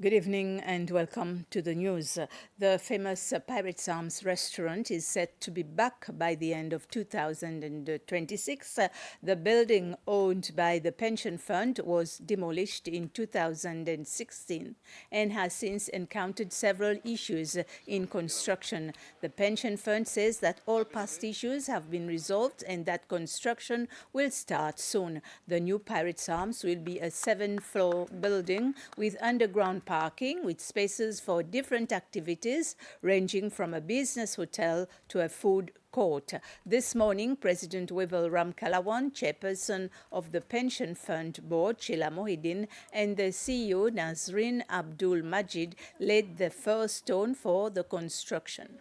Good evening and welcome to the news. The famous Pirates Arms restaurant is set to be back by the end of 2026. The building owned by the pension fund was demolished in 2016 and has since encountered several issues in construction. The pension fund says that all past issues have been resolved and that construction will start soon. The new Pirates Arms will be a 7-floor building with underground parking with spaces for different activities ranging from a business hotel to a food court. This morning, President Wivel Ramkalawan, chairperson of the Pension Fund Board, Sheila Mohideen, and the CEO, Nazreen Abdul Majid, laid the first stone for the construction.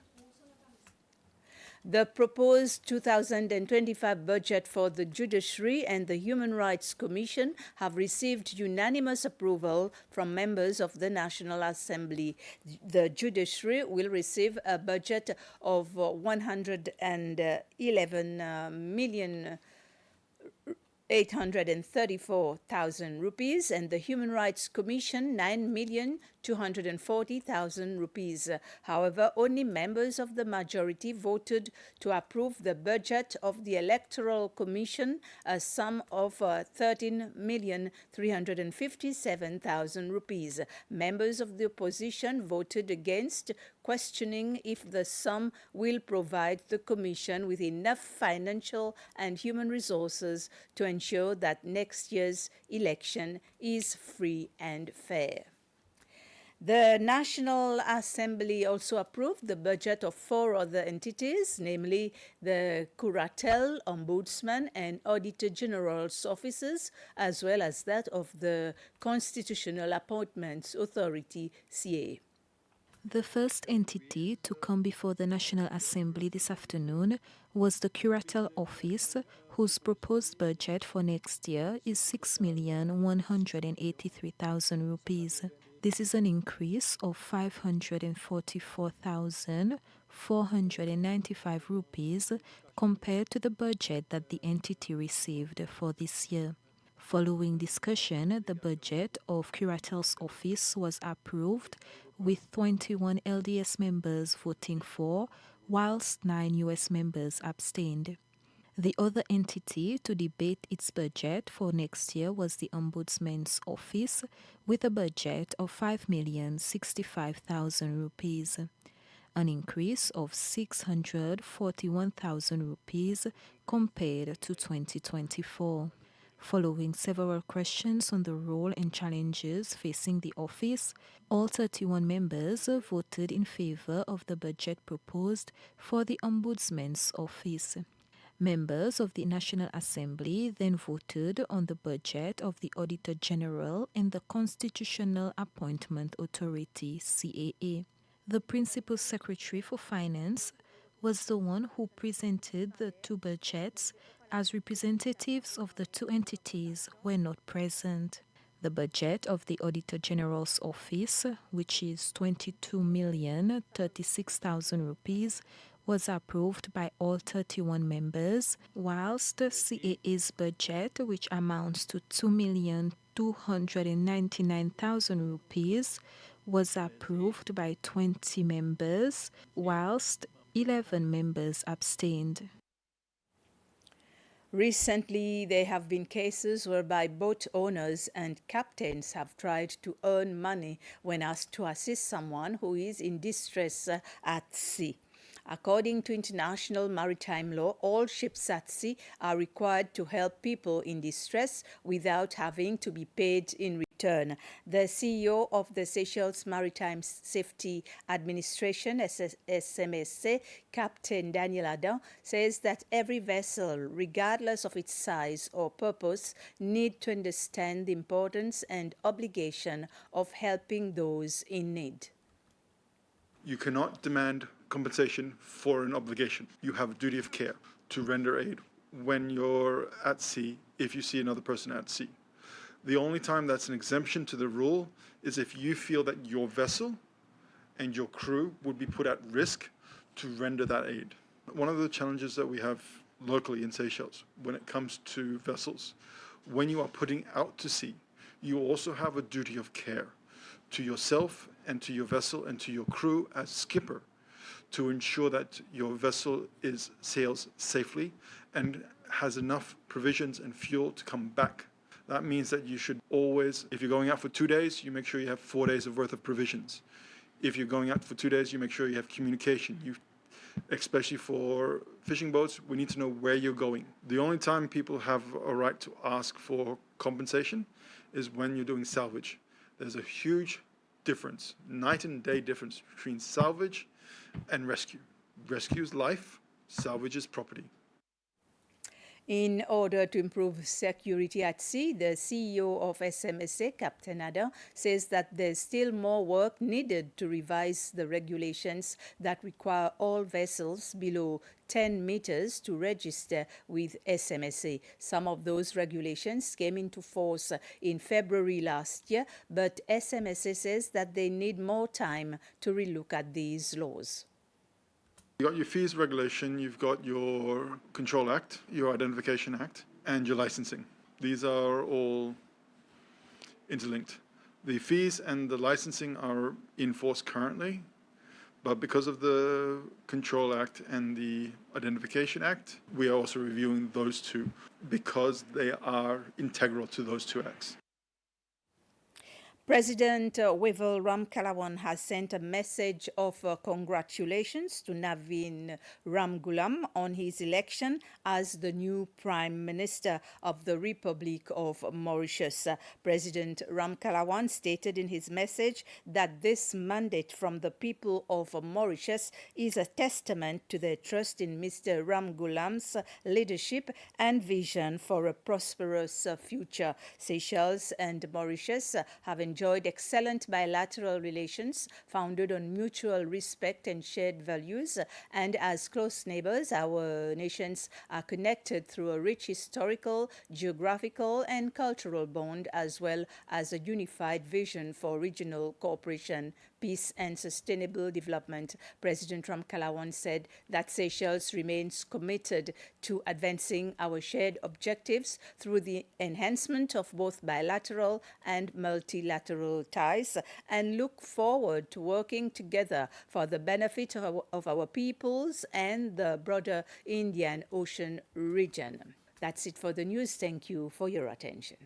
The proposed 2025 budget for the Judiciary and the Human Rights Commission have received unanimous approval from members of the National Assembly. The Judiciary will receive a budget of 111 million 834,000 rupees and the Human Rights Commission 9,240,000 rupees. However, only members of the majority voted to approve the budget of the Electoral Commission, a sum of 13,357,000 rupees. Members of the opposition voted against, questioning if the sum will provide the Commission with enough financial and human resources to ensure that next year's election is free and fair. The National Assembly also approved the budget of 4 other entities, namely the Curatel, Ombudsman, and Auditor General's offices, as well as that of the Constitutional Appointments Authority, CA. The first entity to come before the National Assembly this afternoon was the Curatel Office, whose proposed budget for next year is 6,183,000 rupees. This is an increase of 544,495 rupees compared to the budget that the entity received for this year. Following discussion, the budget of Curatel's office was approved, with 21 LDS members voting for, whilst 9 US members abstained. The other entity to debate its budget for next year was the Ombudsman's office, with a budget of 5,065,000 rupees, an increase of 641,000 rupees compared to 2024. Following several questions on the role and challenges facing the office, all 31 members voted in favor of the budget proposed for the Ombudsman's office. Members of the National Assembly then voted on the budget of the Auditor General and the Constitutional Appointment Authority, CAA. The Principal Secretary for Finance was the one who presented the two budgets, as representatives of the two entities were not present. The budget of the Auditor General's office, which is 22,036,000 rupees, was approved by all 31 members, whilst the CAA's budget, which amounts to 2,299,000 rupees, was approved by 20 members, whilst 11 members abstained. Recently, there have been cases whereby boat owners and captains have tried to earn money when asked to assist someone who is in distress at sea. According to international maritime law, all ships at sea are required to help people in distress without having to be paid in return. The CEO of the Seychelles Maritime Safety Administration, SMSC, Captain Daniel Adam, says that every vessel, regardless of its size or purpose, need to understand the importance and obligation of helping those in need. You cannot demand compensation for an obligation. You have a duty of care to render aid when you're at sea if you see another person at sea. The only time that's an exemption to the rule is if you feel that your vessel and your crew would be put at risk to render that aid. One of the challenges that we have locally in Seychelles when it comes to vessels, when you are putting out to sea, you also have a duty of care to yourself and to your vessel and to your crew as skipper to ensure that your vessel sails safely and has enough provisions and fuel to come back. That means that you should always, if you're going out for 2 days, you make sure you have 4 days of worth of provisions. If you're going out for 2 days, you make sure you have communication. Especially for fishing boats, we need to know where you're going. The only time people have a right to ask for compensation is when you're doing salvage. There's a huge difference, night and day difference between salvage and rescue. Rescue is life, salvage is property. In order to improve security at sea, the CEO of SMSA, Captain Adam, says that there's still more work needed to revise the regulations that require all vessels below 10 meters to register with SMSA. Some of those regulations came into force in February last year, but SMSA says that they need more time to relook at these laws. You've got your fees regulation, you've got your Control Act, your Identification Act, and your licensing. These are all interlinked. The fees and the licensing are in force currently, but because of the Control Act and the Identification Act, we are also reviewing those two because they are integral to those two acts. President Wivel Ramkalawan has sent a message of congratulations to Navin Ramgoolam on his election as the new Prime Minister of the Republic of Mauritius. President Ramkalawan stated in his message that this mandate from the people of Mauritius is a testament to their trust in Mr. Ramgoolam's leadership and vision for a prosperous future. Seychelles and Mauritius have enjoyed excellent bilateral relations founded on mutual respect and shared values. And as close neighbors, our nations are connected through a rich historical, geographical, and cultural bond, as well as a unified vision for regional cooperation, peace, and sustainable development. President Ramkalawan said that Seychelles remains committed to advancing our shared objectives through the enhancement of both bilateral and multilateral ties, and look forward to working together for the benefit of our peoples and the broader Indian Ocean region. That's it for the news. Thank you for your attention.